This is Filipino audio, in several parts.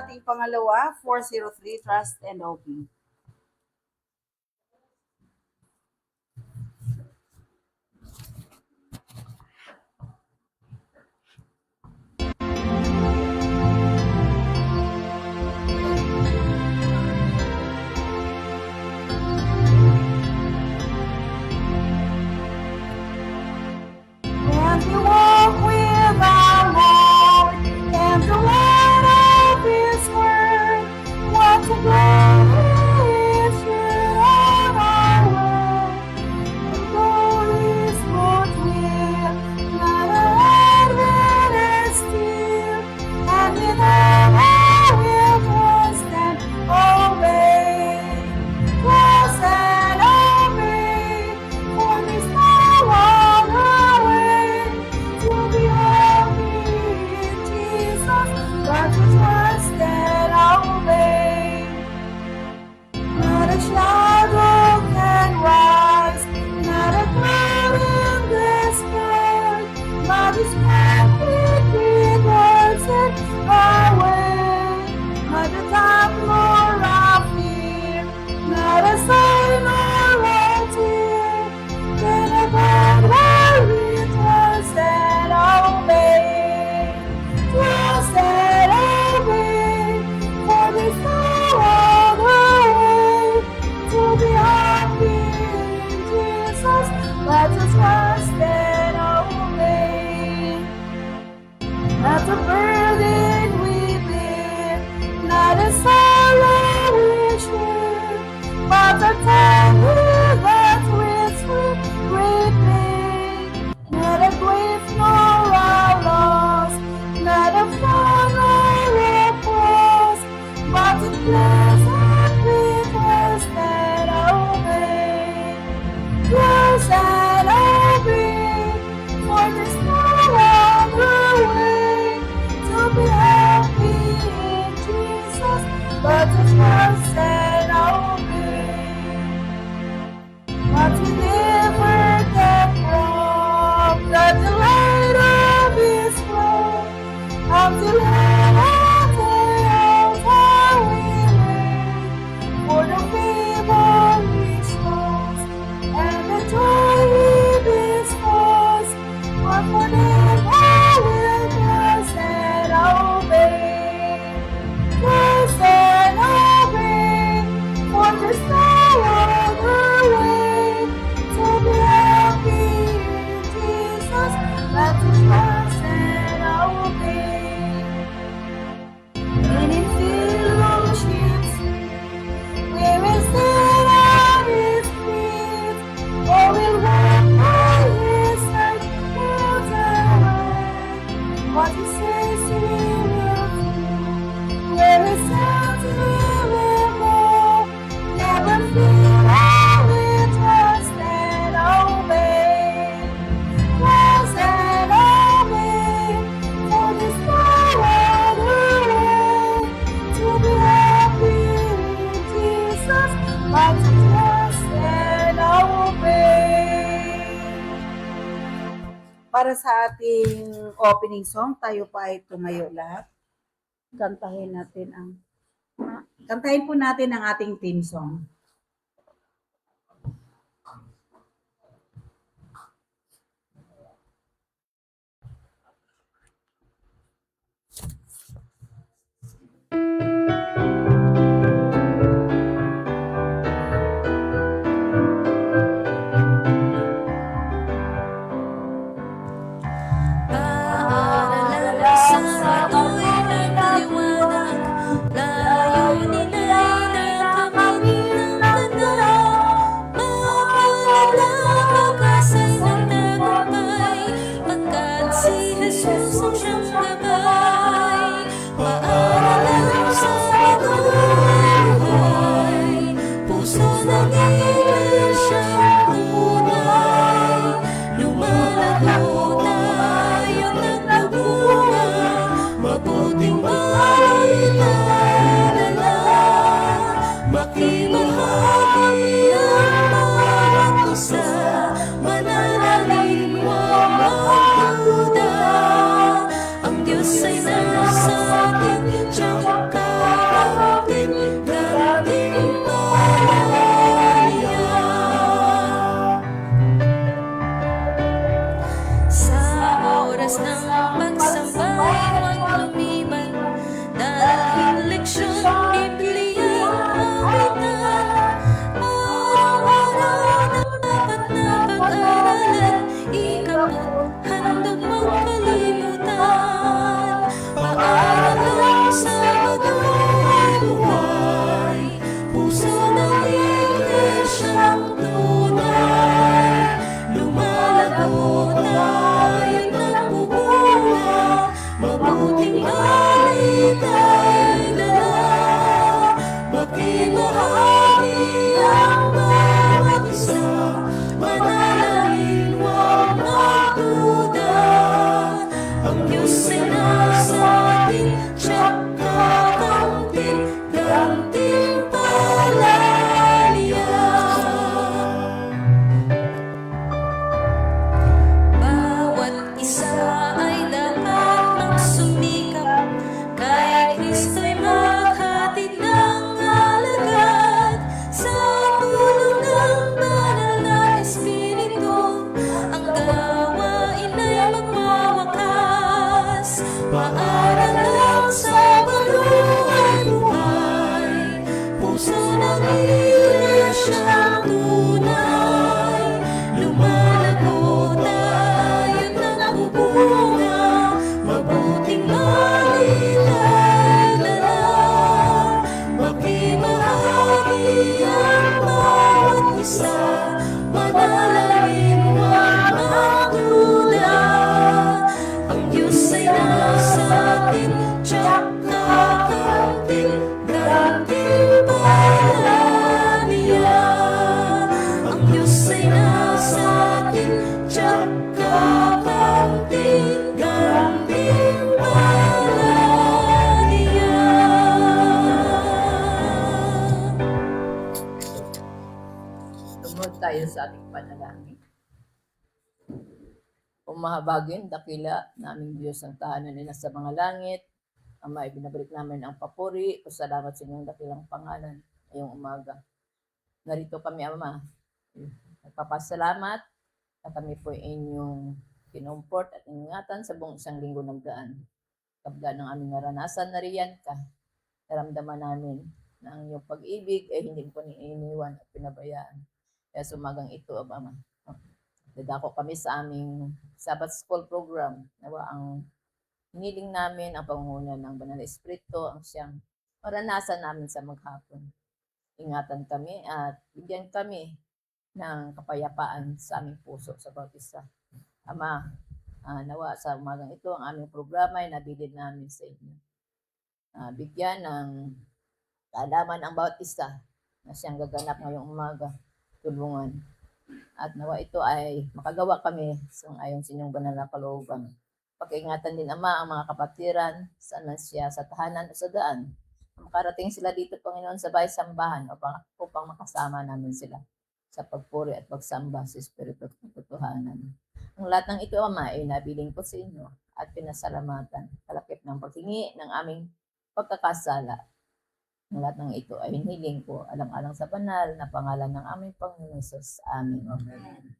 ating pangalawa, 403, Trust and Obey. Para sa ating opening song, tayo pa ay tumayo lahat. Kantahin po natin ang ating theme song. Layunin ay nakamit ng panalangin. Umahabagin, dakila naming Diyos ang tahanan nila sa mga langit. Ama, ibinabalik namin ang papuri o salamat sa inyong dakilang pangalan ngayong umaga. Narito kami, Ama. Nagpapasalamat na kami po inyong kinumport at ingatan sa buong isang linggo nagdaan. Kabla ng aming naranasan na riyan ka, naramdaman namin na ang iyong pag-ibig ay hindi po iniiwan at pinabayaan. Kaya sumagang ito, Ama. Dadako kami sa aming Sabbath School program. Nawa ang hiniling namin ang pangunguna ng Banal na Espiritu ang siyang maranasan namin sa maghapon. Ingatan kami at bigyan kami ng kapayapaan sa aming puso sa bawat isa. Ama, nawa sa umagang ito ang aming programa ay nabilin namin sa inyo. Bigyan ng kaalaman ang bawat isa na siyang gaganap ngayong umaga. Tulungan. At nawa ito ay makagawa kami sa ayon sa inyong banal na kalooban. Pag-ingatan din, Ama, ang mga kapatiran, saan man siya, sa tahanan o sa daan. Makarating sila dito, Panginoon, sa bahay-sambahan upang makasama namin sila sa pagpuri at pagsamba sa Espiritu at katotohanan. Ang lahat ng ito, Ama, ay nabiling ko sa inyo at pinasalamatan, kalakip ng paghingi ng aming pagkakasala. Ang lahat ng ito ay hiniling ko alang-alang sa banal na pangalan ng aming Panginoon Jesus. Amen. Amen.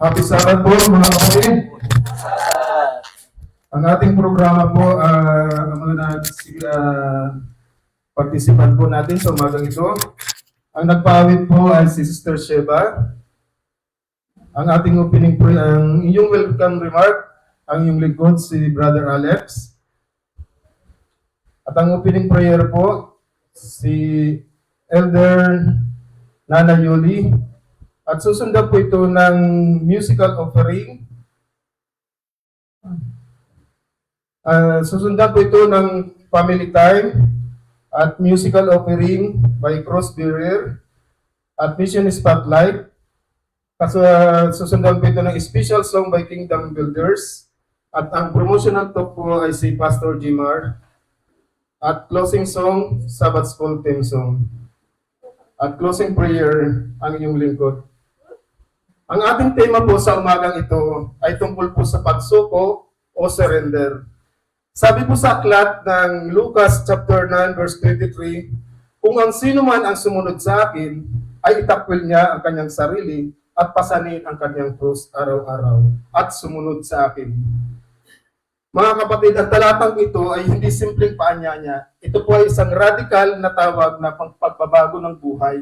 Happy Sabbath po mga kapatid. Ang ating programa po, ang mga participant po natin sa umagang ito. Ang nagpawid po ay si Sister Sheba. Ang ating opening prayer, ang inyong welcome remark, ang inyong lingkod si Brother Alex. At ang opening prayer po, si Elder Nana Yuli. At susundan po ito ng musical offering. Susundan po ito ng family time at musical offering by Cross Bearer at Mission Spotlight. Susundan po ito ng special song by Kingdom Builders. At ang promotional talk po ay si Pastor Jimar. At closing song, Sabbath School theme song. At closing prayer, ang inyong lingkod. Ang ating tema po sa umagang ito ay tungkol po sa pagsuko o surrender. Sabi po sa aklat ng Lucas chapter 9 verse 23, kung ang sino man ang sumunod sa akin, ay itakwil niya ang kanyang sarili at pasanin ang kanyang krus araw-araw at sumunod sa akin. Mga kapatid, ang talatang ito ay hindi simpleng paanyaya. Ito po ay isang radikal na tawag na pagbabago ng buhay.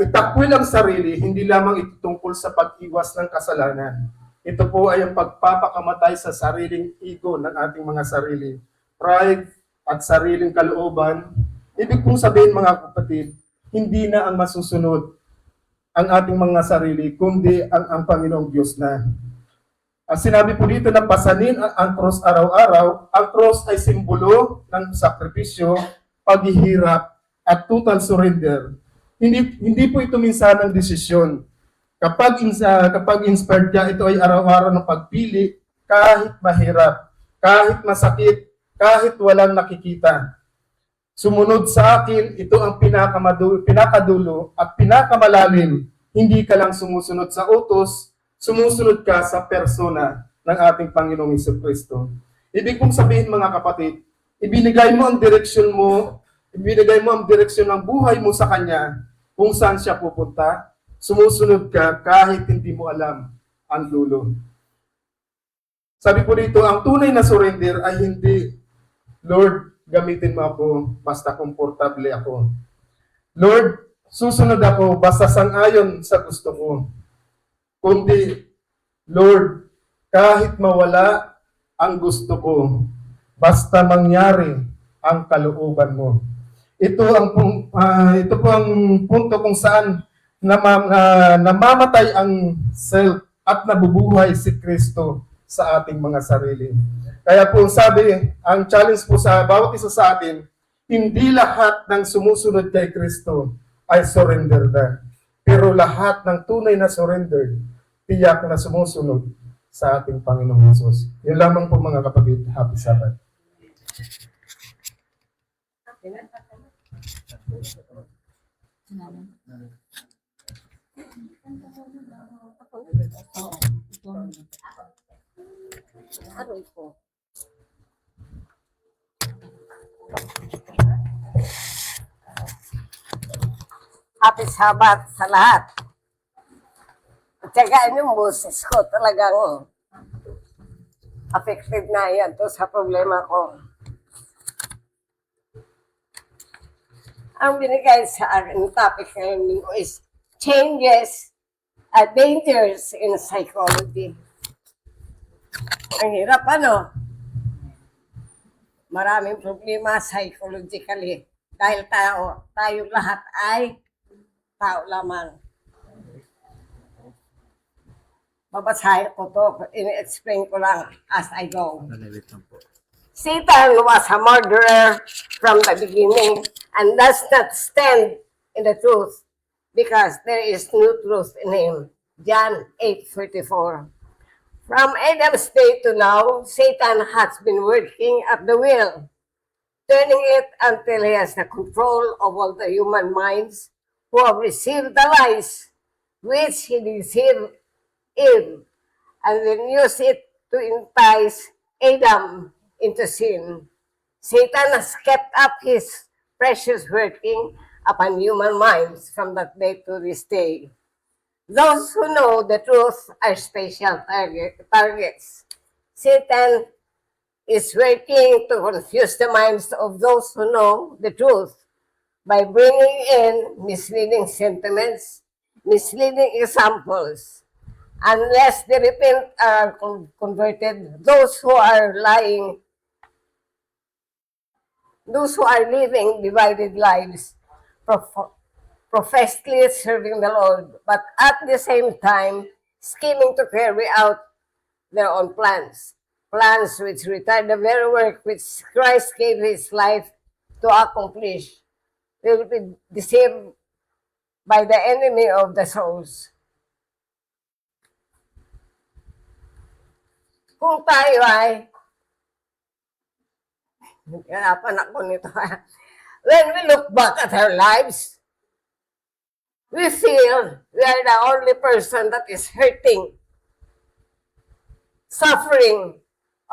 Itakwil ang sarili, hindi lamang ito tungkol sa pag-iwas ng kasalanan. Ito po ay ang pagpapakamatay sa sariling ego ng ating mga sarili, pride at sariling kalooban. Ibig kong sabihin mga kapatid, hindi na ang masusunod ang ating mga sarili, kundi ang Panginoong Diyos na. Sinabi po dito na pasanin ang cross araw-araw. Ang cross ay simbolo ng sakripisyo, paghihirap, at total surrender. Hindi po ito minsan ng desisyon. Kapag inspired ka, ito ay araw-araw ng pagpili, kahit mahirap, kahit masakit, kahit walang nakikita. Sumunod sa akin, ito ang pinakadulo at pinakamalalim. Hindi ka lang sumusunod sa utos, sumusunod ka sa persona ng ating Panginoong Jesucristo. Ibig kong sabihin mga kapatid, ibinigay mo ang direksyon ng buhay mo sa Kanya, kung saan siya pupunta, sumusunod ka kahit hindi mo alam ang dulo. Sabi po dito, ang tunay na surrender ay hindi, Lord, gamitin mo ako, basta komportable ako. Lord, susunod ako, basta sang-ayon sa gusto ko. Kundi, Lord, kahit mawala ang gusto ko, basta mangyari ang kalooban mo. Ito po ang punto kung saan namamatay ang self at nabubuhay si Kristo sa ating mga sarili. Kaya po sabi, ang challenge po sa bawat isa sa atin, hindi lahat ng sumusunod kay Kristo ay surrender na. Pero lahat ng tunay na surrender, tiyak na sumusunod sa ating Panginoong Hesus. Yun lamang po mga kapatid. Happy Sabbath. Aroy ko. Happy Sabbath sa lahat. Tsagaan yung boses ko talagang affected na yan to sa problema ko. Ang binigay sa akin ng topic ngayon is changes and dangers in psychology. Ang hirap ano? Maraming problema psychologically. Dahil tayo lahat ay tao lamang. Babasahin ko to, in-explain ko lang as I go. Satan was a murderer from the beginning and does not stand in the truth because there is no truth in him. John 8:44. From Adam's day to now, Satan has been working at the will, turning it until he has the control of all the human minds who have received the lies which he deceived Eve and then use it to entice Adam into sin. Satan has kept up his precious working upon human minds from that day to this day. Those who know the truth are special targets. Satan is working to confuse the minds of those who know the truth by bringing in misleading sentiments, misleading examples. Unless the repent are converted, those who are lying, those who are living divided lives, professedly serving the Lord, but at the same time scheming to carry out their own plans, plans which retard the very work which Christ gave his life to accomplish. They will be deceived by the enemy of the souls. Kung tayo ay, hirapan ako nito. When we look back at our lives, we feel we are the only person that is hurting, suffering,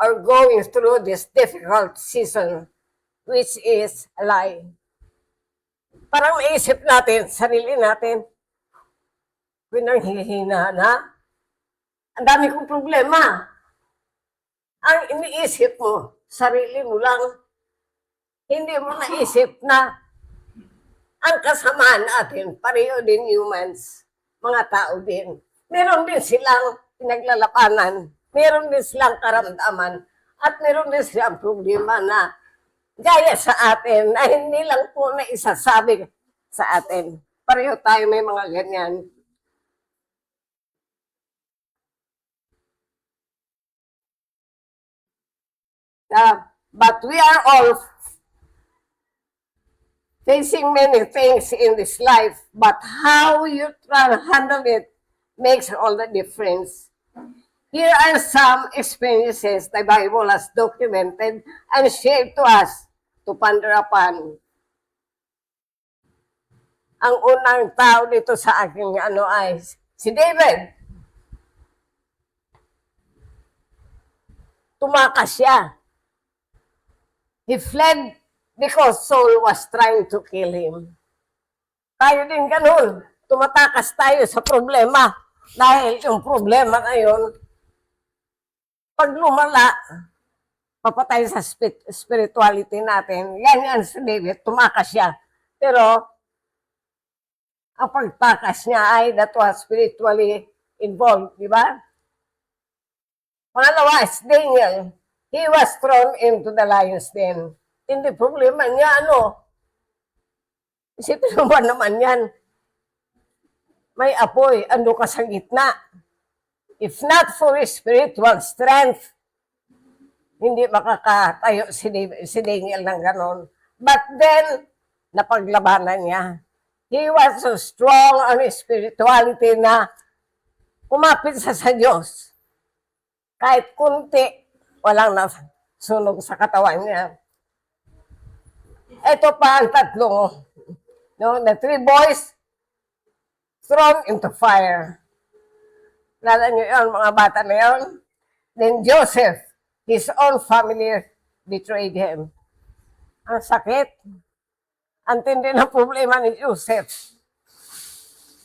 or going through this difficult season, which is a lie. Parang naisip natin, sarili natin, pinanghihina na, ang dami kong problema. Ang iniisip mo, sarili mo lang, hindi mo naisip na ang kasamaan natin, pareho din humans, mga tao din. Meron din silang pinaglalapanan, meron din silang karamdaman, at meron din silang problema na gaya sa atin, na hindi lang po na isasabi sa atin. Pareho tayo may mga ganyan. But we are all facing many things in this life, but how you try to handle it makes all the difference. Here are some experiences the Bible has documented and shared to us to ponder upon. Ang unang tao dito sa aking ay si David. Tumakas siya. He fled because Saul was trying to kill him. Tayo din ganun. Tumatakas tayo sa problema. Dahil yung problema na yun, pag lumala, papatay sa spirituality natin. Yan si David, tumakas siya. Pero, ang pagtakas niya ay that was spiritually involved, di ba? Pangalawa, Daniel. He was thrown into the lion's den. Hindi problema niya, Isipin mo ba naman yan? May apoy, ando ka sa gitna. If not for his spiritual strength, hindi makakatayo si Daniel ng ganon. But then, napaglabanan niya. He was so strong on his spirituality na kumapit sa Diyos. Kahit kunti, walang nasunog sa katawan niya. Ito pa ang tatlong, no, the three boys thrown into fire. Lala niyo yun, mga bata na yun? Then Joseph, his own family, betrayed him. Ang sakit. Ang tindi ng problema ni Joseph.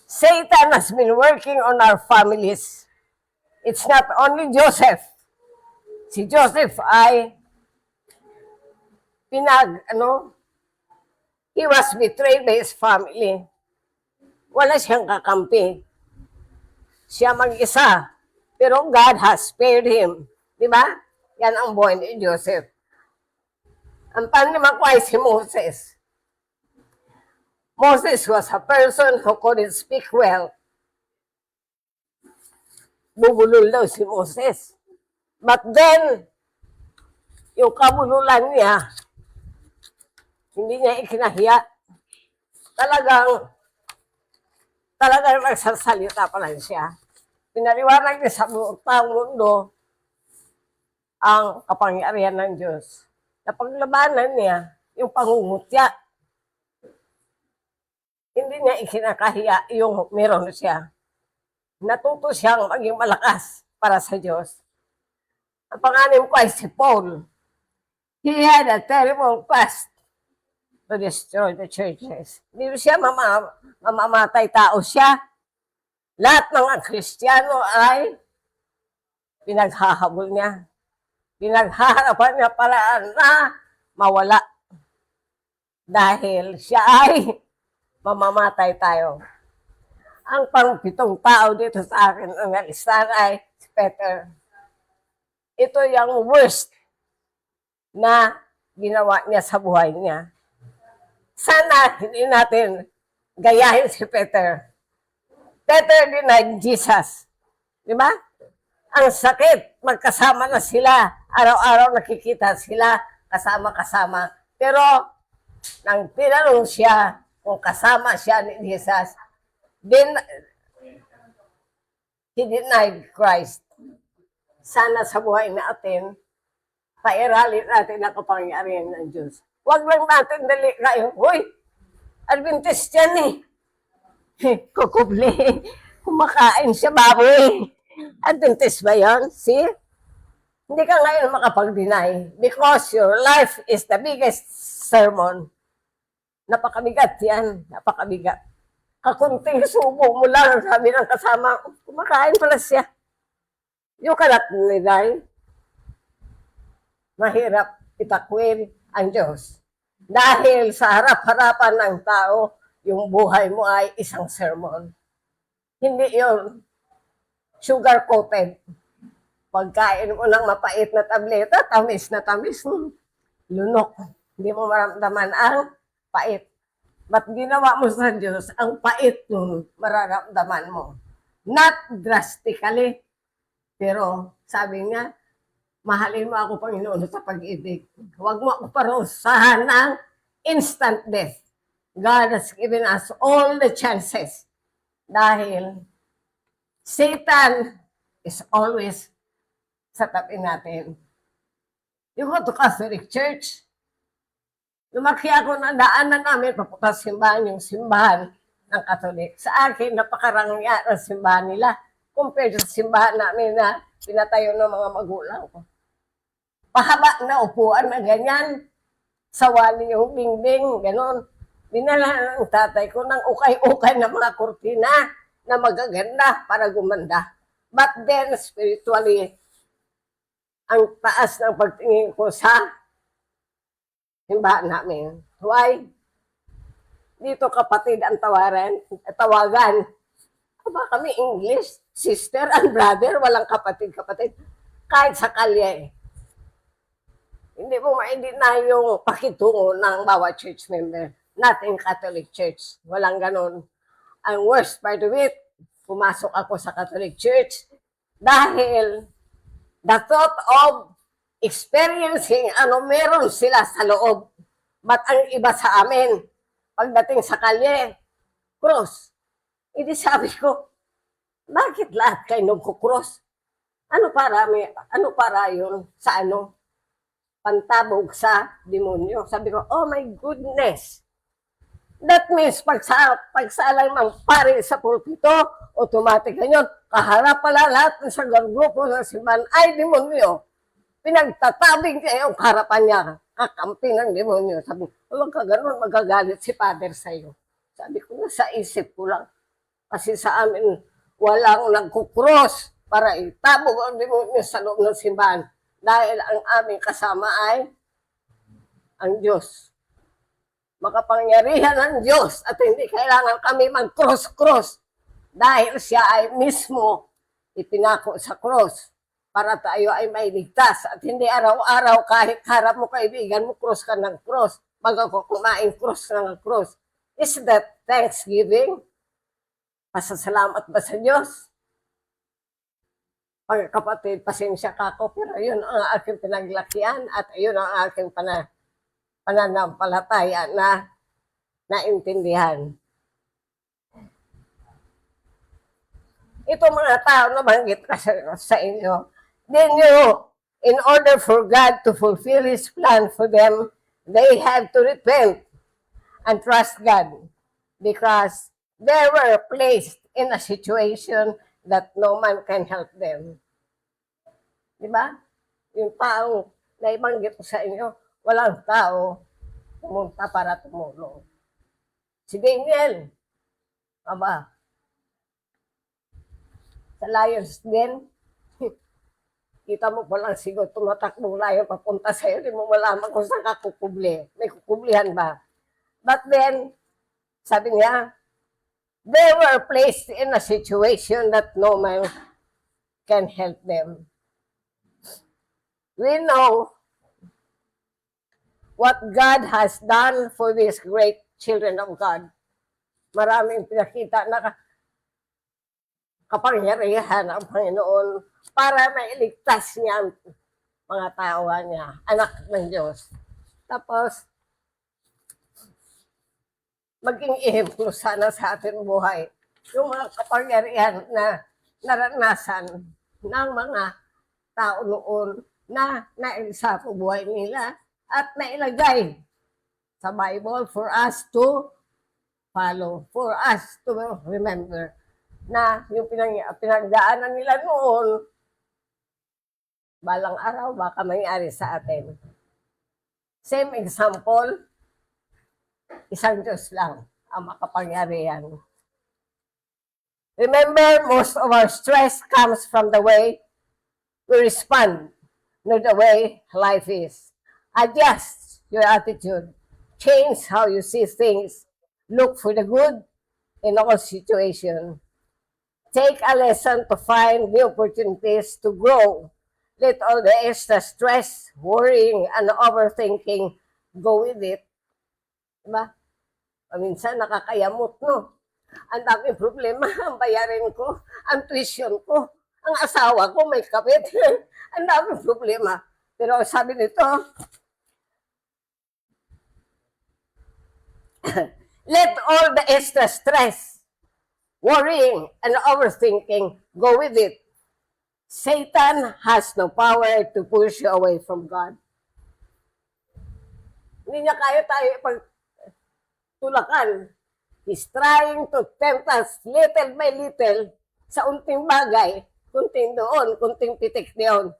Satan has been working on our families. It's not only Joseph. Si Joseph ay he was betrayed by his family. Wala siyang kakampi. Siya mag-isa. Pero God has spared him. Di ba? Yan ang buhay ni Joseph. Ang panlima ko ay si Moses. Moses was a person who couldn't speak well. Bubulol daw si Moses. But then, yung kabululan niya, hindi niya ikinahiya. Talagang nagsasalita pa lang siya. Pinaliwanag niya sa buong mundo ang kapangyarihan ng Diyos. Napaglabanan niya yung pangungutya. Hindi niya ikinakahiya yung meron siya. Natuto siyang maging malakas para sa Diyos. Ang panganim ko ay si Paul. He had a terrible past to destroy the churches. Hindi siya mamamatay tao siya. Lahat ng Kristiyano ay pinaghahabol niya. Pinaghaharapan niya paraan na mawala. Dahil siya ay mamamatay tayo. Ang pang-pitong tao dito sa akin ang nalistahan ay si Peter. Ito yung worst na ginawa niya sa buhay niya. Sana hindi natin gayahin si Peter. Peter denied Jesus. Di ba? Ang sakit, magkasama na sila. Araw-araw nakikita sila, kasama-kasama. Pero, nang tinanong siya kung kasama siya ni Jesus, then, he denied Christ. Sana sa buhay natin, pairalin natin ang kapangyarihan ng Diyos. Huwag lang natin dali kayo, huy, Adventist yan eh. Kukubli, kumakain siya baboy. Adventist ba yan? See? Hindi ka ngayon makapag-deny because your life is the biggest sermon. Napakabigat yan, napakabigat. Kakunting subo mo lang, sabi ng kasama, kumakain pala siya. You cannot deny. Mahirap itakwil ang Diyos. Dahil sa harap-harapan ng tao, yung buhay mo ay isang sermon. Hindi yun sugar-coated. Pagkain mo ng mapait na tableta, tamis na tamis, lunok. Hindi mo maramdaman ang pait. Ba't ginawa mo sa Diyos, ang pait nun, mararamdaman mo. Not drastically, pero sabi niya, mahalin mo ako, Panginoon, sa pag-ibig. Huwag mo ako parusahan ng instant death. God has given us all the chances. Dahil Satan is always sa tabi natin. You go to Catholic Church, lumaki ako na daanan namin, papunta sa simbahan, yung simbahan ng Katolik. Sa akin, napakarangya ang simbahan nila compared sa simbahan namin na pinatayo ng mga magulang ko. Pahaba na upuan na ganyan, sawali yung dingding, ganon. Dinala ng tatay ko ng ukay-ukay na mga kurtina na magaganda para gumanda. But then, spiritually, ang taas ng pagtingin ko sa simbahan namin. Why? Dito kapatid ang tawagan. Aba kami English, sister and brother, walang kapatid-kapatid. Kahit sa kalye. Hindi mo na yung pakitungo ng bawat church member. Not in Catholic Church. Walang ganon. Ang worst part of it, pumasok ako sa Catholic Church dahil the thought of experiencing meron sila sa loob. But ang iba sa amin, pagdating sa kalye, cross. Hindi sabi ko, bakit lahat kayo nagkukross? Ano para yun sa ano? Pantabog sa demonyo. Sabi ko, oh my goodness. That means pag sa alam ng pare sa pulpito, automatic na yun. Kaharap pala lahat ng sa grupo ng simbahan ay demonyo. Pinagtatabing niya yung harapan niya. Kakampi ng demonyo. Sabi, huwag ka ganun, magagalit si Father sa'yo. Sabi ko, nasa isip ko lang. Kasi sa amin, walang nagkukross para itabog ang demonyo sa loob ng simbahan. Dahil ang aming kasama ay ang Diyos. Makapangyarihan ng Diyos at hindi kailangan kami mag-cross-cross dahil siya ay mismo ipinako sa cross para tayo ay mailigtas at hindi araw-araw kahit harap mo kaibigan mo, cross ka ng cross. Bago ko kumain, cross ka ng cross. Is that thanksgiving? Pasasalamat ba sa Diyos? Kapatid, pasensya ka ko, pero yun ang aking pinaglakihan at yun ang aking pananampalataya na naintindihan. Ito mga tao na banggit ka sa inyo, they knew in order for God to fulfill His plan for them, they have to repent and trust God because they were placed in a situation that no man can help them. Diba? Yung tao na ibanggit ko sa inyo, walang tao pumunta para tumulong. Si Daniel, aba, sa Lions Den, kita mo pa lang siguro tumatakbong layo papunta sa'yo, di mo malaman kung saan ka kukubli. May kukublihan ba? But then, sabi niya, they were placed in a situation that no man can help them. We know what God has done for these great children of God. Maraming pinakita na kapangyarihan ang Panginoon para mailigtas niya ang mga tao niya, anak ng Diyos. Tapos, maging ehemplo sana sa ating buhay yung mga kapangyarihan na naranasan ng mga tao noon na naisa po buhay nila at nailagay sa Bible for us to follow, for us to remember na yung pinagdaanan nila noon, balang araw baka mangyari sa atin. Same example, isang Diyos lang ang makapangyarihan. Remember, most of our stress comes from the way we respond, not the way life is. Adjust your attitude. Change how you see things. Look for the good in all situations. Take a lesson to find the opportunities to grow. Let all the extra stress, worrying, and overthinking go with it. Diba? Minsan nakakayamot, no? Ang daming problema, ang bayarin ko, ang tuition ko, ang asawa ko may kapit. Ang daming problema. Pero sabi nito, let all the extra stress, worrying, and overthinking go with it. Satan has no power to push you away from God. Hindi niya kaya tayo ipagtulakan. He's trying to tempt us little by little sa unting bagay, kunting doon, kunting pitik doon.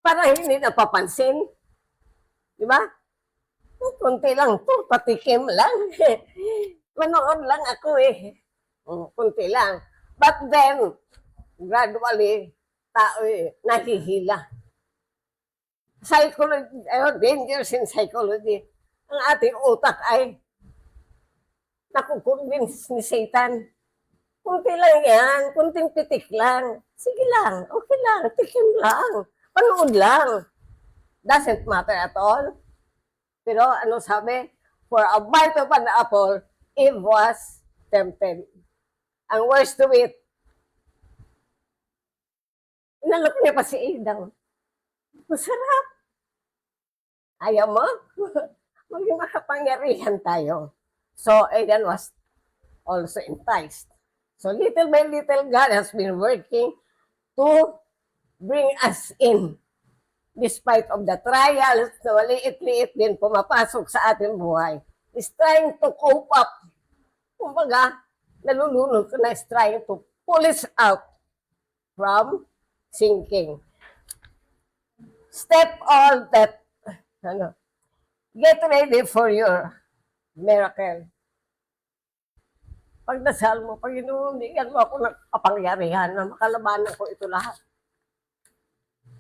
Para hindi napapansin. Di ba? Kunti lang to, patikim lang. Manood lang ako eh. Kunti lang. But then, gradually, tao nahihila. Psychology, dangers in psychology. Ang ating utak ay nakukonvince ni Satan. Kunti lang yan, kunting pitik lang. Sige lang, okay lang, tikim lang. Panood lang. Doesn't matter at all. Pero ano sabi? For a bite of an apple, Eve was tempted. Ang worst to it, inalok niya pa si Adam. Masarap. Ayaw mo? Maging makapangyarihan tayo. So, Adam was also enticed. So, little by little, God has been working to bring us in. Despite of the trials na maliit-liit din pumapasok sa ating buhay, is trying to cope up. Kumbaga, nalulunod ko na is trying to pull us out from sinking. Step all that, get ready for your miracle. Pagdasal mo, Panginoon, bigyan mo ako ng kapangyarihan na makalabanan ko ito lahat.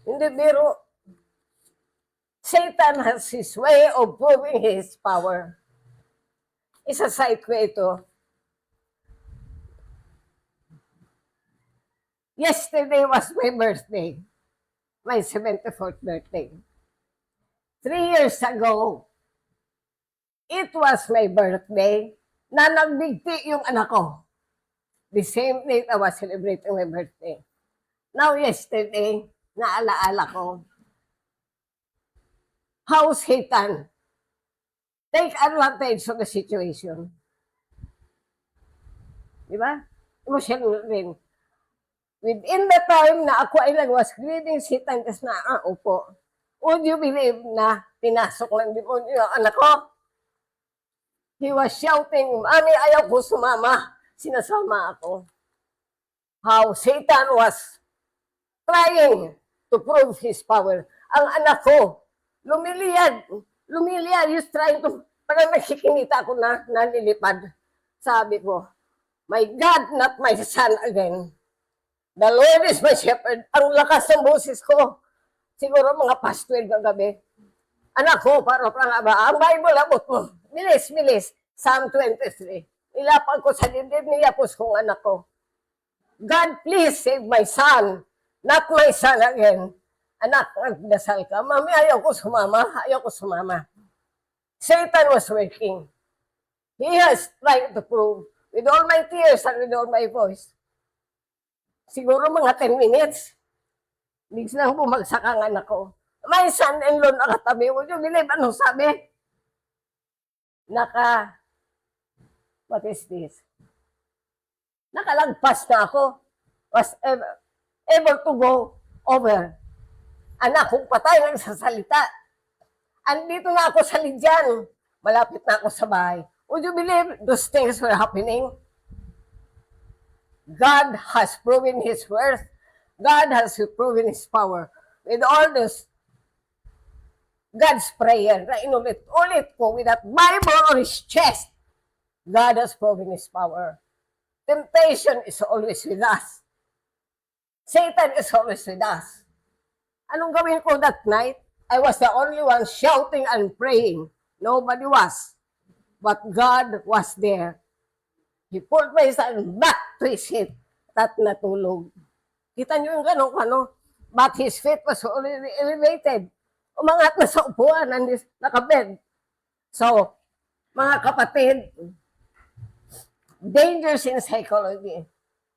Hindi biro. Satan has his way of proving his power. Isa-side ko ito. Yesterday was my birthday. My 74th birthday. 3 years ago, it was my birthday na nagbigti yung anak ko. The same date I was celebrating my birthday. Now, yesterday, naalaala ko, how Satan take advantage of the situation. Di ba? Emotional rin. Within the time na ako ay was grieving Satan, kasi upo. Would you believe na pinasok ng demonyo yung anak ko? He was shouting, Mami, ayaw ko sumama. Sinasama ako. How Satan was trying to prove his power. Ang anak ko, lumiliyad, he's trying to, parang nagsikinita ako na nalilipad. Sabi ko, my God, not my son again. The Lord is my shepherd. Ang lakas ng boses ko. Siguro mga past 12 kagabi. Anak ko, parang ang Bible, abot mo. Bilis. Psalm 23. Ilapag ko sa dibdib, niyapos kong anak ko. God, please save my son. Not my son again. Anak, nagdasal ka. Mami, ayaw ko sumama. Satan was working. He has tried to prove with all my tears and with all my voice. Siguro mga 10 minutes. Biglang bumagsak ang anak ko. My son-in-law nakatabi. Would you believe anong sabi? What is this? Nakalagpas na ako. Was able to go over. Anak kong patay nagsasalita. Andito na ako sa Lidyan. Malapit na ako sa bahay. Would you believe those things were happening? God has proven His worth. God has proven His power. With all this, God's prayer na inulit-ulit ko with that Bible on His chest, God has proven His power. Temptation is always with us. Satan is always with us. Anong gawin ko that night? I was the only one shouting and praying. Nobody was. But God was there. He pulled my son back to his seat at natulog. Kita niyo yung gano'n. But his feet was already elevated. Umangat na sa upuan, nakabed. So, mga kapatid, dangers in psychology.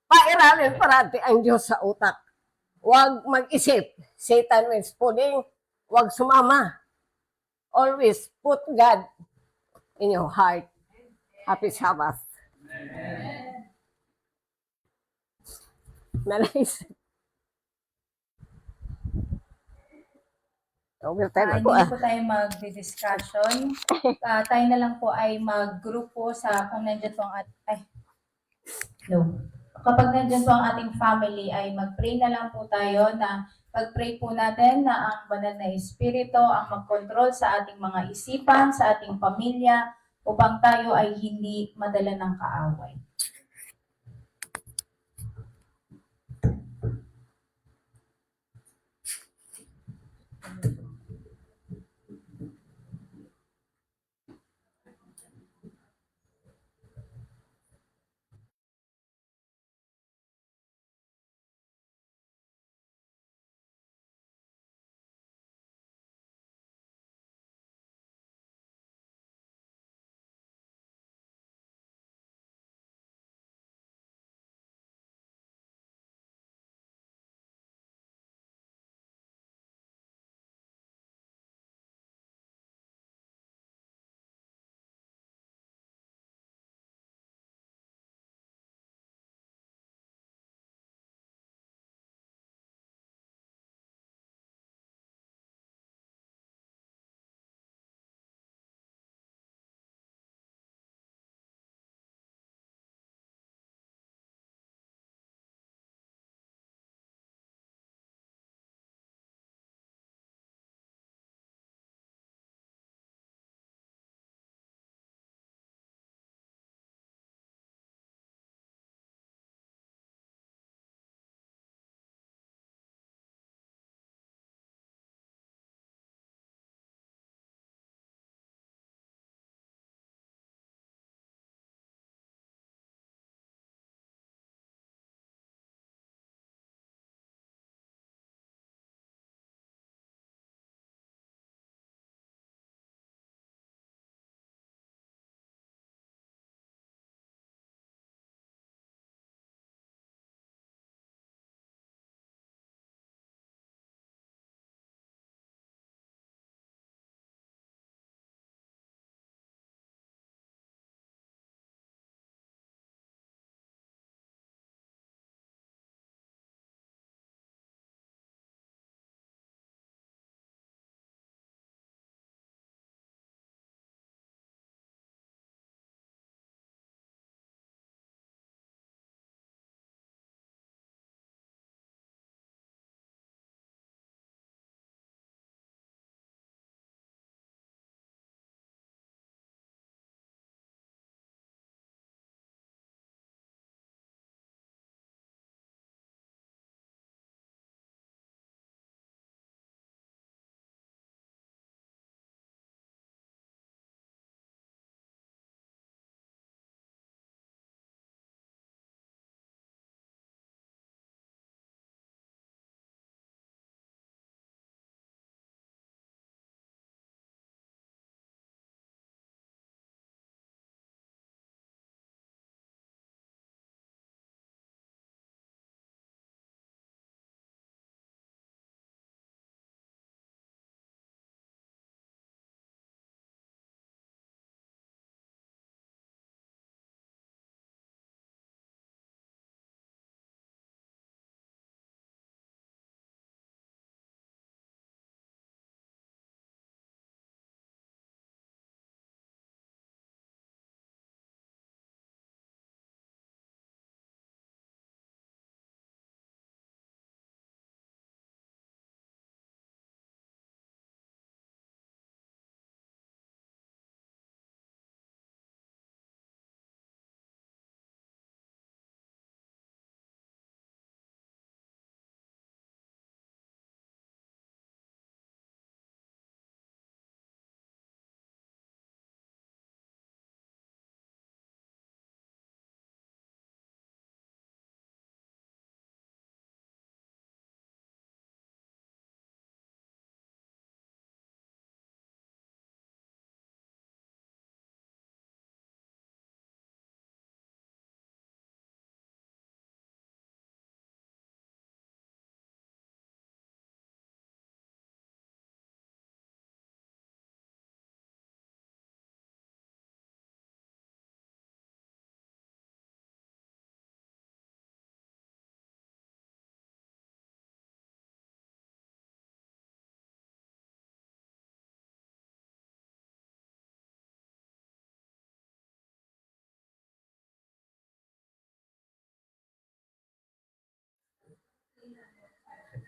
Pairalin parati ang Diyos sa utak. Huwag mag-isip. Satan is pulling. Huwag sumama. Always put God in your heart. Happy Sabbath. Nice. Hindi na po tayo mag-discussion. Tayo na lang po ay mag-grupo sa kung nandiyan po ang Kapag nandiyan po ang ating family ay mag-pray na lang po tayo na pag-pray po natin na ang banal na espiritu ang mag-control sa ating mga isipan, sa ating pamilya upang tayo ay hindi madala ng kaaway.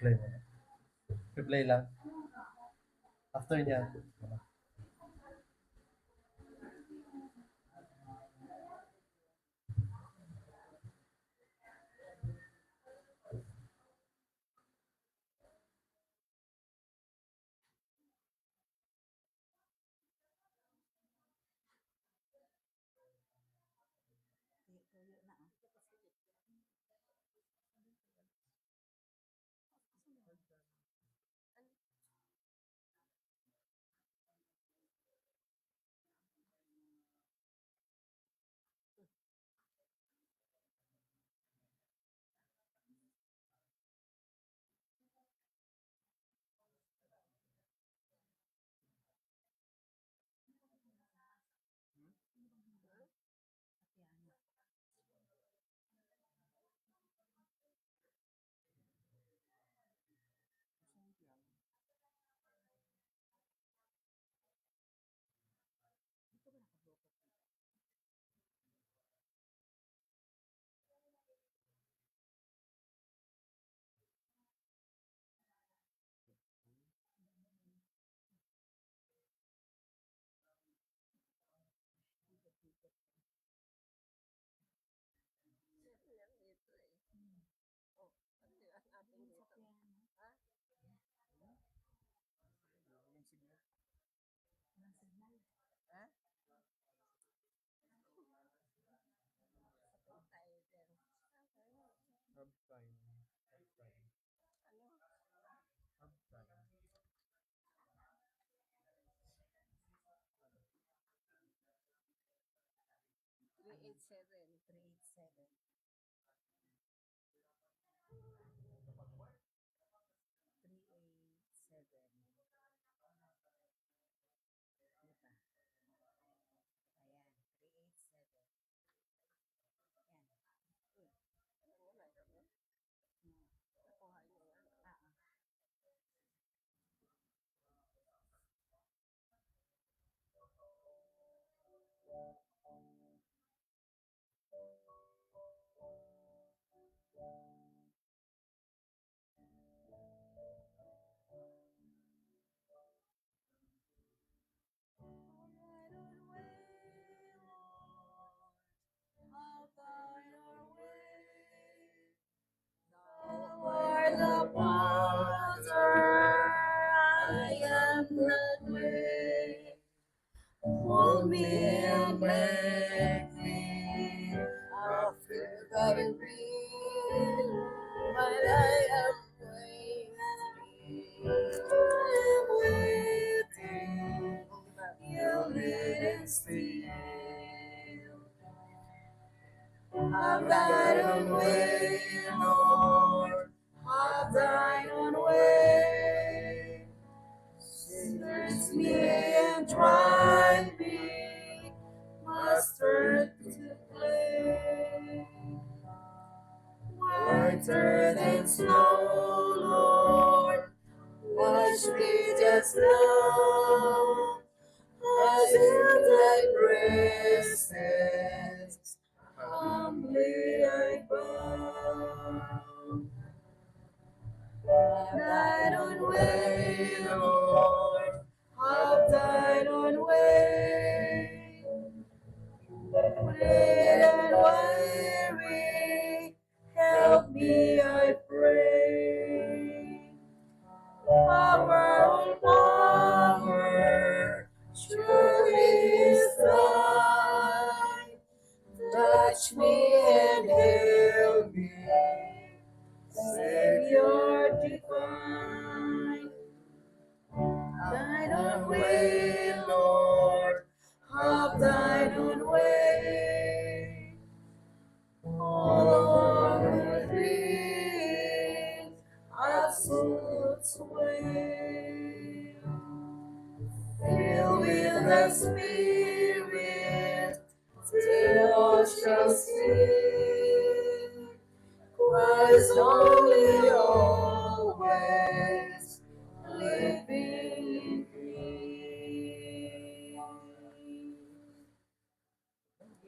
Reply mo. Reply lang. After niya. For the water, I am not way. Hold me and make me after thy will. But I am waiting. You lead still. Have thine own way, Lord. Have thine own way. Search me and try me, master to play. Whiter than snow, Lord, wash me just now, as in thy presence, humbly I bow. Have thine own way, Lord, have thine own way. Weary and weary, help me, I pray. Power on power, surely is thine. Touch me and help me, Savior divine. Thine own way, Lord, have thine own way. All over thee, absolute sway. Fill with the Spirit, till all shall see. Christ only always, living free.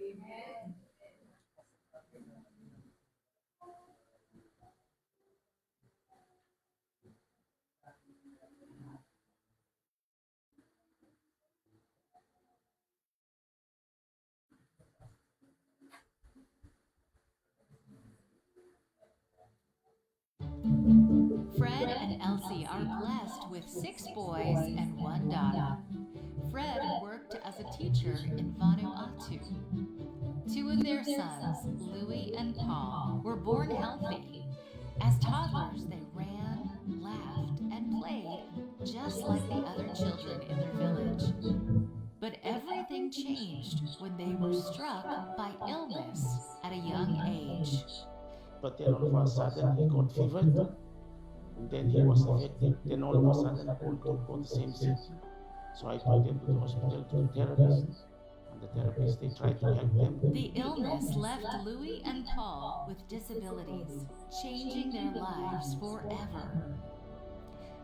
Amen. Elsie are blessed with 6 boys and 1 daughter. Fred worked as a teacher in Vanuatu. 2 of their sons, Louis and Paul, were born healthy. As toddlers, they ran, laughed, and played just like the other children in their village. But everything changed when they were struck by illness at a young age. But then all of a sudden he got fever too. And then he was affected. Then all of a sudden all got the same sick. So I took them to the hospital to the therapist. And the therapist, they tried to help them. The illness left Louis and Paul with disabilities, changing their lives forever.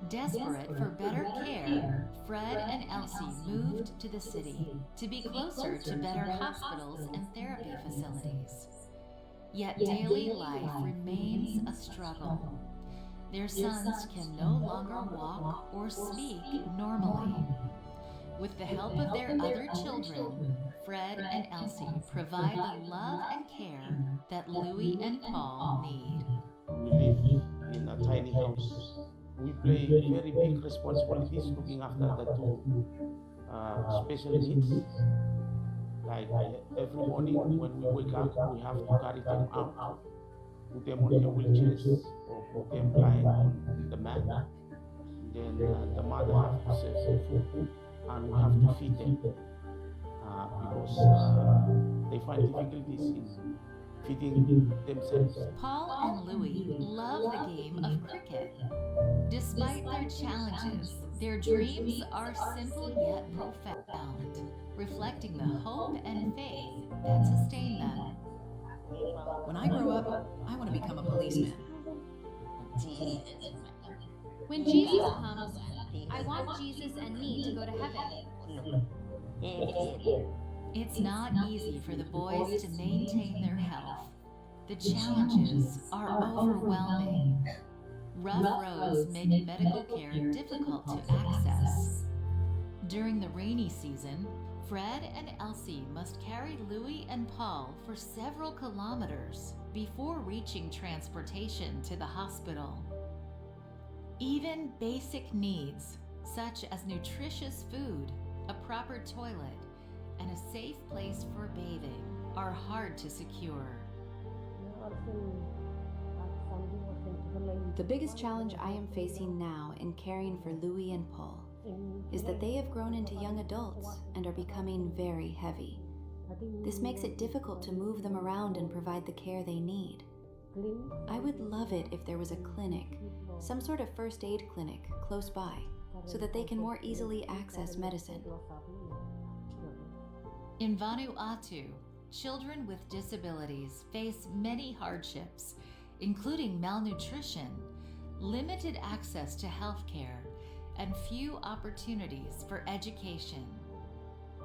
Desperate for better care, Fred and Elsie moved to the city to be closer to better hospitals and therapy facilities. Yet daily life remains a struggle. Their sons can no longer walk or speak normally. With the help of their other children, Fred and Elsie provide the love and care that Louis and Paul need. We live in a tiny house. We play very big responsibilities looking after the 2 special needs. Like every morning when we wake up, we have to carry them out, put them on their wheelchairs, or put them lying on the mat. Then the mother has to serve food, and we have to feed them because they find difficulties in feeding themselves. Paul and Louis love the game of cricket. Despite their challenges, their dreams are simple yet profound, reflecting the hope and faith that sustain them. When I grow up, I want to become a policeman. When Jesus comes, I want Jesus and me to go to heaven. It's not easy for the boys to maintain their health. The challenges are overwhelming. Rough roads make medical care difficult to access. During the rainy season, Fred and Elsie must carry Louis and Paul for several kilometers before reaching transportation to the hospital. Even basic needs, such as nutritious food, a proper toilet, and a safe place for bathing, are hard to secure. The biggest challenge I am facing now in caring for Louis and Paul is that they have grown into young adults and are becoming very heavy. This makes it difficult to move them around and provide the care they need. I would love it if there was a clinic, some sort of first aid clinic close by, so that they can more easily access medicine. In Vanuatu, children with disabilities face many hardships, including malnutrition, limited access to health care, and few opportunities for education.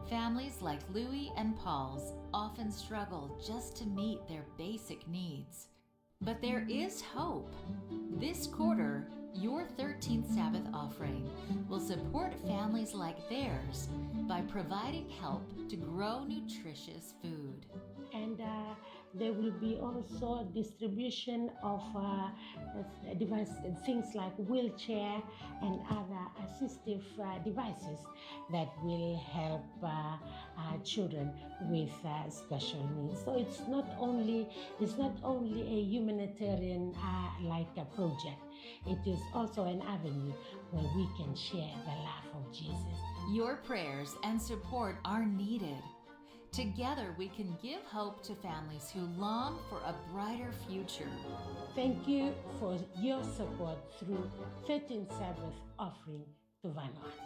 Families like Louis and Paul's often struggle just to meet their basic needs. But there is hope. This quarter, your 13th Sabbath offering will support families like theirs by providing help to grow nutritious food. And there will be also distribution of devices, things like wheelchair and other assistive devices that will help children with special needs. So it's not only a humanitarian like a project. It is also an avenue where we can share the love of Jesus. Your prayers and support are needed. Together we can give hope to families who long for a brighter future. Thank you for your support through 13th Sabbath offering to Vanuatu.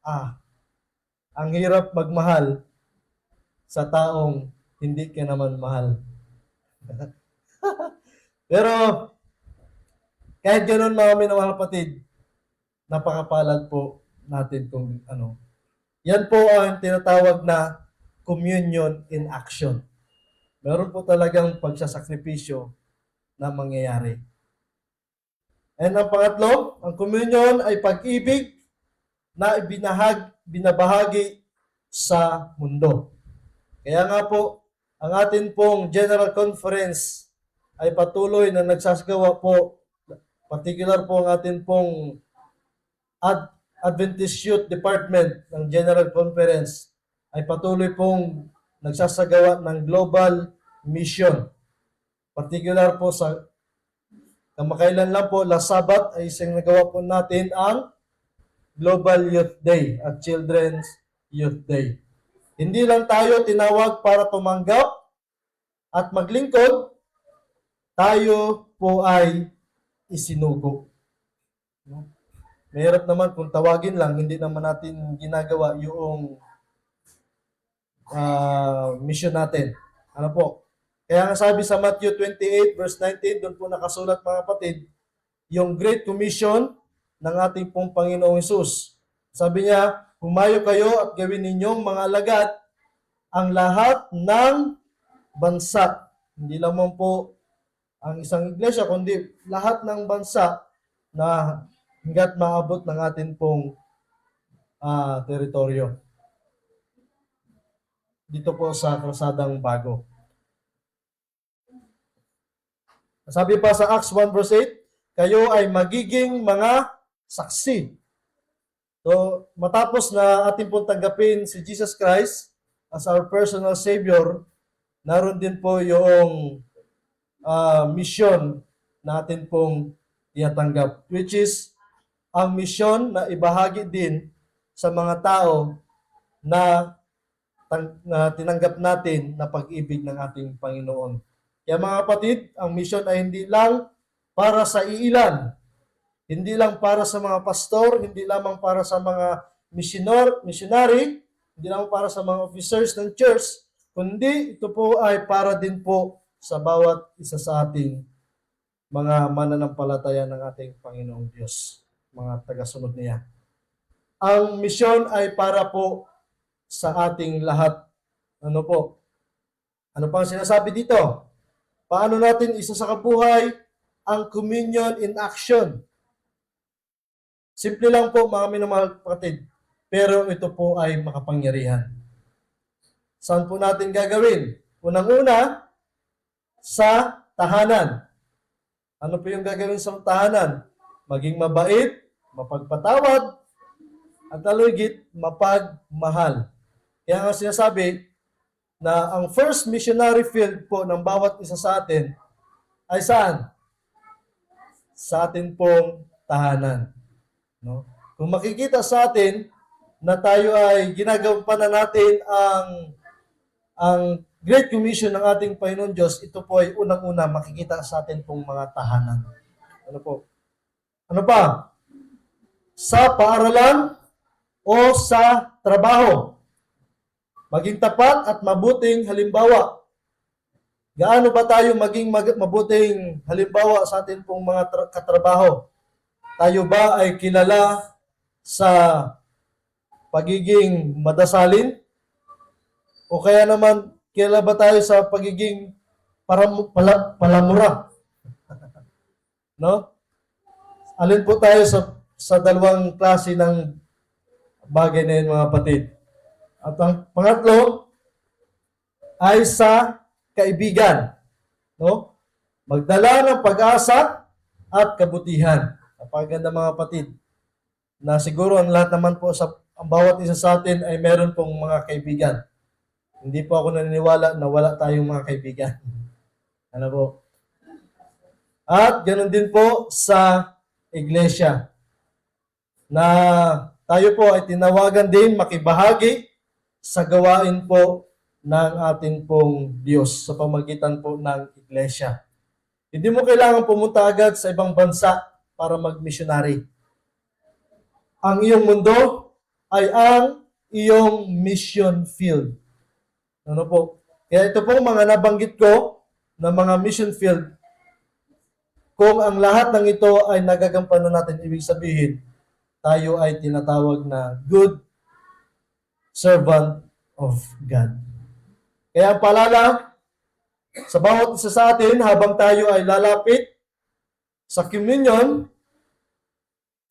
ang hirap magmahal sa taong hindi ka naman mahal. Pero kahit ganoon mga minamahal kapatid, napakapalad po natin kung ano. Yan po ang tinatawag na communion in action. Meron po talagang pagsasakripisyo na mangyayari. And ang pangatlo, ang communion ay pag-ibig na binabahagi sa mundo. Kaya nga po, ang atin pong General Conference ay patuloy na nagsasagawa po, particular po ang atin pong Adventist Youth Department ng General Conference ay patuloy pong nagsasagawa ng global mission. Particular po sa kamakailan lang po, last Sabbath ay isang nagawa po natin ang Global Youth Day at Children's Youth Day. Hindi lang tayo tinawag para tumanggap at maglingkod, tayo po ay isinugo. Mahirap naman kung tawagin lang, hindi naman natin ginagawa yung mission natin. Ano po? Kaya nga sabi sa Matthew 28 verse 19, doon po nakasulat mga kapatid, yung Great Commission ng ating pong Panginoong Hesus. Sabi niya, humayo kayo at gawin ninyong mga alagad ang lahat ng bansa. Hindi lamang po ang isang iglesia, kundi lahat ng bansa na hanggat maabot ng atin pong teritoryo. Dito po sa Kalsadang Bago. Sabi pa sa Acts 1 verse 8, kayo ay magiging mga saksi. So, matapos na atin pong tanggapin si Jesus Christ as our personal Savior, naroon din po yung mission natin pong tinatanggap, which is ang mission na ibahagi din sa mga tao na tinanggap natin na pag-ibig ng ating Panginoon. Kaya mga kapatid, ang mission ay hindi lang para sa iilan, hindi lang para sa mga pastor, hindi lamang para sa mga missionary, hindi lamang para sa mga officers ng church, kundi ito po ay para din po sa bawat isa sa ating mga mananampalataya ng ating Panginoong Diyos, mga tagasunod niya. Ang misyon ay para po sa ating lahat. Ano po? Ano pang sinasabi dito? Paano natin isa sa kabuhay ang communion in action? Simple lang po mga minamahal kapatid, pero ito po ay makapangyarihan. Saan po natin gagawin? Unang-una, sa tahanan. Ano po yung gagawin sa tahanan? Maging mabait, mapagpatawad, at alugit, mapagmahal. Kaya nga sinasabi na ang first missionary field po ng bawat isa sa atin ay saan? Sa atin pong tahanan. No? Kung makikita sa atin na tayo ay ginagampanan natin ang Great Commission ng ating Panginoon Diyos, ito po ay unang-una makikita sa atin pong mga tahanan. Ano po? Ano pa? Sa paaralan o sa trabaho. Maging tapat at mabuting halimbawa. Gaano ba tayo maging mabuting halimbawa sa atin pong mga katrabaho? Tayo ba ay kilala sa pagiging madasalin? O kaya naman, kilala ba tayo sa pagiging palamura? No? Alin po tayo sa dalawang klase ng bagay na yun, mga kapatid? At ang pangatlo ay sa kaibigan. No? Magdala ng pag-asa at kabutihan. Napakaganda mga kapatid, na siguro ang lahat naman po ang bawat isa sa atin ay meron pong mga kaibigan. Hindi po ako naniniwala na wala tayong mga kaibigan. Ano po? At ganoon din po sa iglesia, na tayo po ay tinawagan din makibahagi sa gawain po ng ating pong Diyos sa pamagitan po ng iglesia. Hindi mo kailangan pumunta agad sa ibang bansa para mag-missionary. Ang iyong mundo, ay ang iyong mission field. Ano po? Kaya ito pong mga nabanggit ko na mga mission field, kung ang lahat ng ito ay nagagampanan natin, ibig sabihin, tayo ay tinatawag na good servant of God. Kaya ang paalala sa bawat isa sa atin habang tayo ay lalapit sa communion,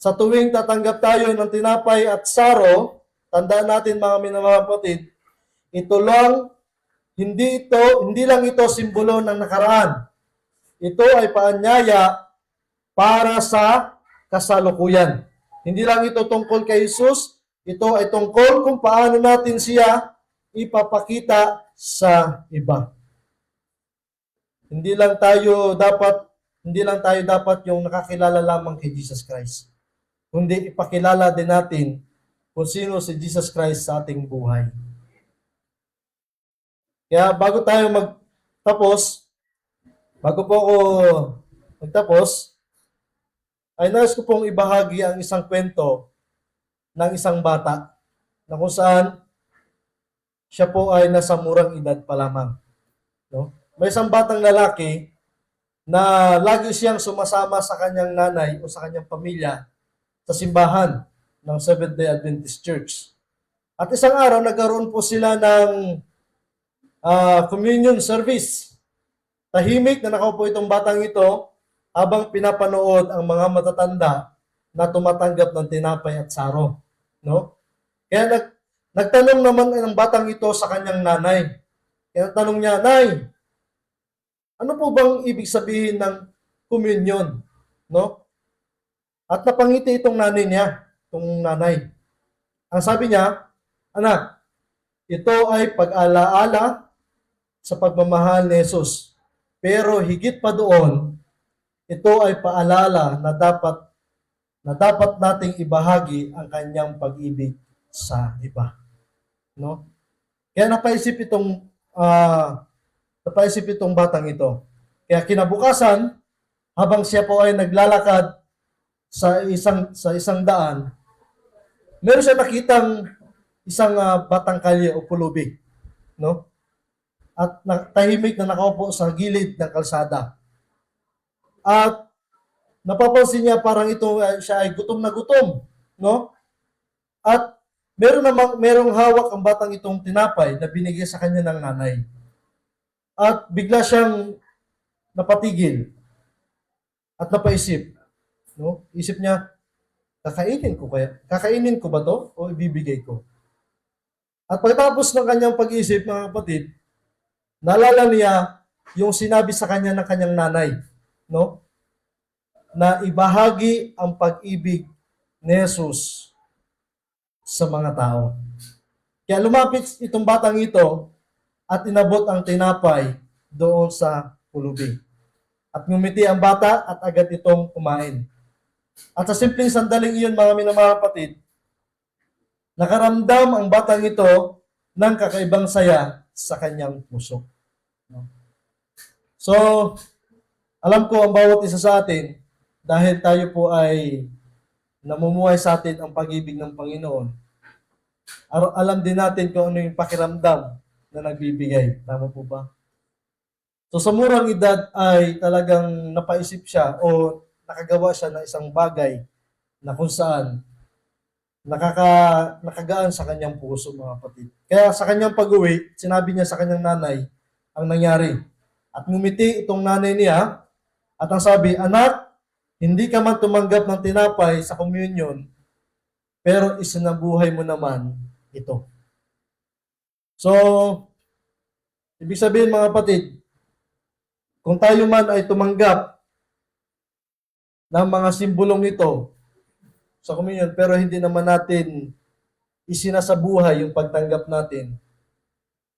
sa tuwing tatanggap tayo ng tinapay at saro, tandaan natin mga minamahal kapatid, hindi lang ito simbolo ng nakaraan. Ito ay paanyaya para sa kasalukuyan. Hindi lang ito tungkol kay Jesus, ito ay tungkol kung paano natin siya ipapakita sa iba. Hindi lang tayo dapat yung nakakilala lamang kay Jesus Christ, kundi ipakilala din natin kung sino si Jesus Christ sa ating buhay. Kaya bago po ako magtapos, ay nais ko pong ibahagi ang isang kwento ng isang bata na kung saan siya po ay nasa murang edad pa lamang. No? May isang batang lalaki na lagi siyang sumasama sa kanyang nanay o sa kanyang pamilya sa simbahan ng Seventh-day Adventist Church. At isang araw, nagkaroon po sila ng communion service. Tahimik na nakaupo itong batang ito habang pinapanood ang mga matatanda na tumatanggap ng tinapay at saro. No? Kaya nagtanong naman ang batang ito sa kanyang nanay. Kaya tanong niya, Nay, ano po bang ibig sabihin ng communion? No? At napangiti itong nanay niya, itong nanay. Ang sabi niya, anak, ito ay pag-alaala sa pagmamahal ni Jesus. Pero higit pa doon, ito ay paalala na dapat nating ibahagi ang kanyang pag-ibig sa iba. No? Kaya napaisip itong batang ito. Kaya kinabukasan, habang siya po ay naglalakad sa isang daan, meron siya nakitang isang batang kalye o pulubi, no? At tahimik na nakaupo sa gilid ng kalsada. At napapansin niya parang siya ay gutom na gutom, no? At merong hawak ang batang itong tinapay na binigay sa kanya ng nanay. At bigla siyang napatigil at napaisip, no? Isip niya, kakainin ko ba to o ibibigay ko? At pagkatapos ng kanyang pag-isip, mga kapatid, naalala niya yung sinabi sa kanya ng kanyang nanay, no? Na ibahagi ang pag-ibig ni Jesus sa mga tao. Kaya lumapit itong batang ito at inabot ang tinapay doon sa pulubi. At ngumiti ang bata at agad itong kumain. At sa simpleng sandaling iyon, mga minamahal kapatid, nakaramdam ang batang ito ng kakaibang saya sa kanyang puso. So, alam ko ang bawat isa sa atin, dahil tayo po ay namumuhay sa atin ang pag-ibig ng Panginoon, alam din natin kung ano yung pakiramdam na nagbibigay. Tama po ba? So, sa murang edad ay talagang napaisip siya o nakagawa siya ng isang bagay na kung saan nakagaan sa kanyang puso, mga kapatid. Kaya sa kanyang pag-uwi, sinabi niya sa kanyang nanay ang nangyari. At ngumiti itong nanay niya at ang sabi, anak, hindi ka man tumanggap ng tinapay sa communion, pero isinabuhay mo naman ito. So, ibig sabihin, mga kapatid, kung tayo man ay tumanggap ng mga simbolong ito sa communion, pero hindi naman natin isinasabuhay yung pagtanggap natin,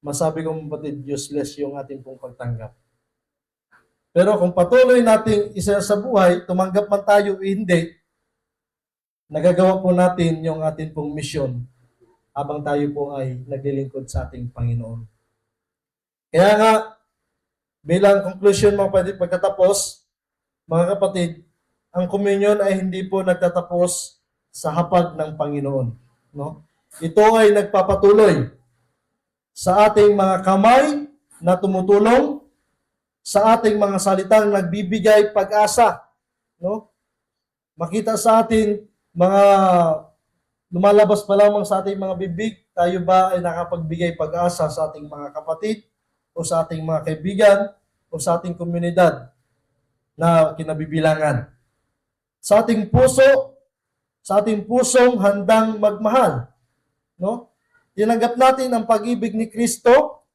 masabi ko, mga kapatid, useless yung ating pong pagtanggap. Pero kung patuloy nating isinasabuhay, tumanggap man tayo o hindi, nagagawa po natin yung ating pong misyon habang tayo po ay naglilingkod sa ating Panginoon. Kaya nga, bilang conclusion, mga kapatid, pagkatapos, mga kapatid, ang communion ay hindi po nagtatapos sa hapag ng Panginoon. No? Ito ay nagpapatuloy sa ating mga kamay na tumutulong, sa ating mga salitang nagbibigay pag-asa, no? Makita sa atin mga lumalabas pa lamang sa ating mga bibig, tayo ba ay nakapagbigay pag-asa sa ating mga kapatid o sa ating mga kaibigan o sa ating komunidad na kinabibilangan. Sa ating puso, sa ating pusong handang magmahal, no? Tinanggap natin ang pag-ibig ni Kristo.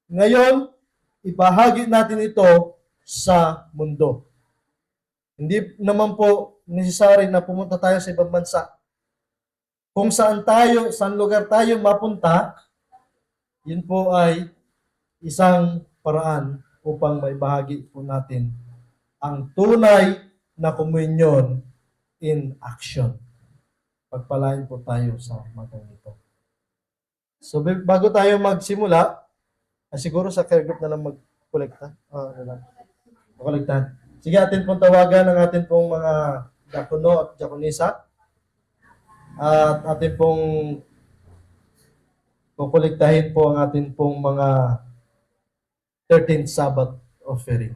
Ngayon, ibahagi natin ito sa mundo. Hindi naman po necessary na pumunta tayo sa ibang bansa. Kung saan lugar tayo mapunta, yun po ay isang paraan upang maibahagi po natin ang tunay na komunyon in action. Pagpalain po tayo sa magong ito. So, bago tayo magsimula, siguro sa care group na lang mag-kolekta. Kolektahan. Sige, atin pong tawagan ang atin pong mga diakono at diakonisa. At atin pong kukolektahin po ang atin pong mga 13th Sabbath offering.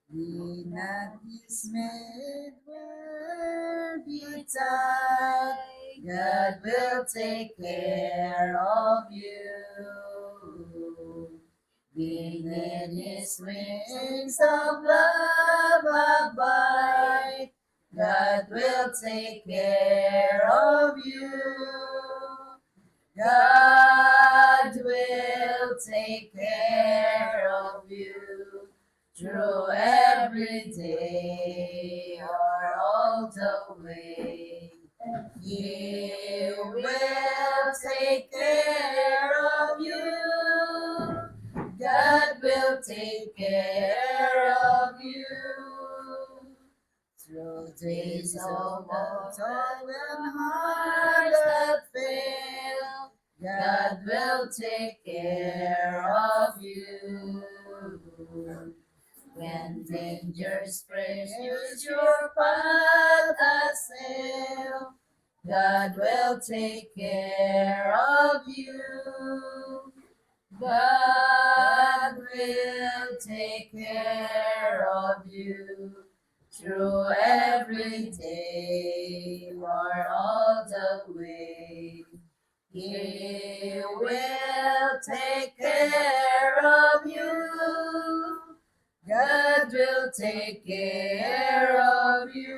Be not dismayed, where betide, God will take care of you. Beneath His wings of love abide, God will take care of you. God will take care of you through every day or all the way. He will take care of you. God will take care of you. Through days of toil and heart that fail, God will take care of you. When dangers pressures your path assail, God will take care of you. God will take care of you through every day or all the way. He will take care of you. will take care of you.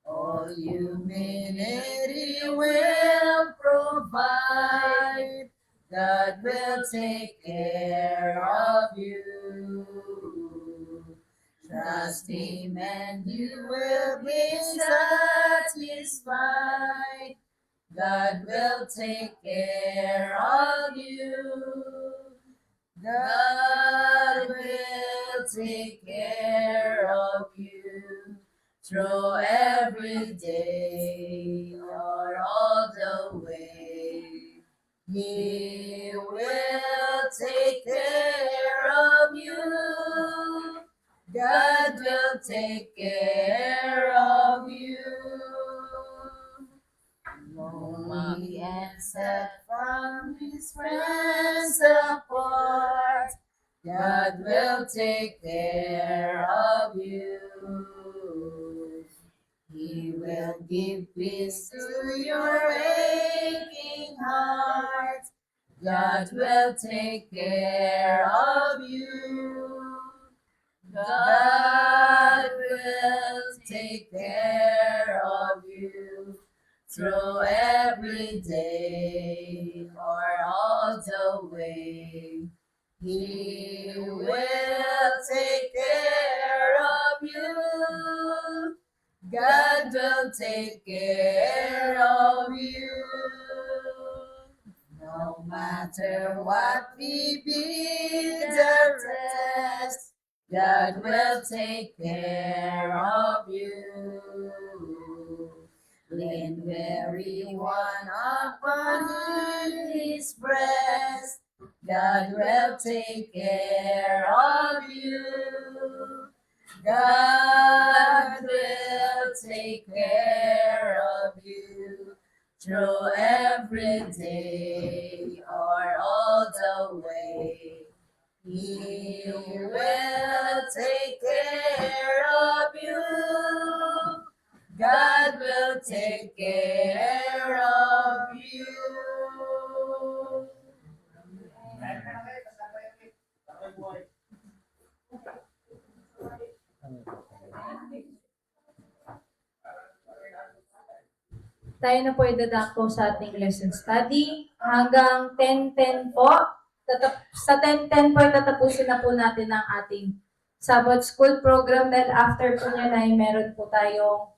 All humanity will provide. God will take care of you. Trust Him and you will be satisfied. God will take care of you. God will take care of you through every day or all the way. He will take care of you. God will take care of you. Lonely and sad from his friends apart, God will take care of you. He will give peace to your aching heart. God will take care of you. God will take care of you through every day or all the way. He will take care of you. God will take care of you. No matter what may be the test, God will take care of you. Lean weary one upon his breast, God will take care of you. God will take care of you through every day or all the way. He will take care of you. God will take care of you. Tayo na po idadako sa ating lesson study. Hanggang 10:10 po. Sa 10:10 po, tatapusin na po natin ang ating Sabbath School program. Dahil after po niya na meron po tayong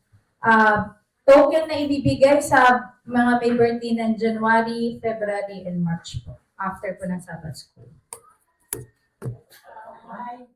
token na ibibigay sa mga may birthday ng January, February, and March po. After po ng Sabbath School. Bye.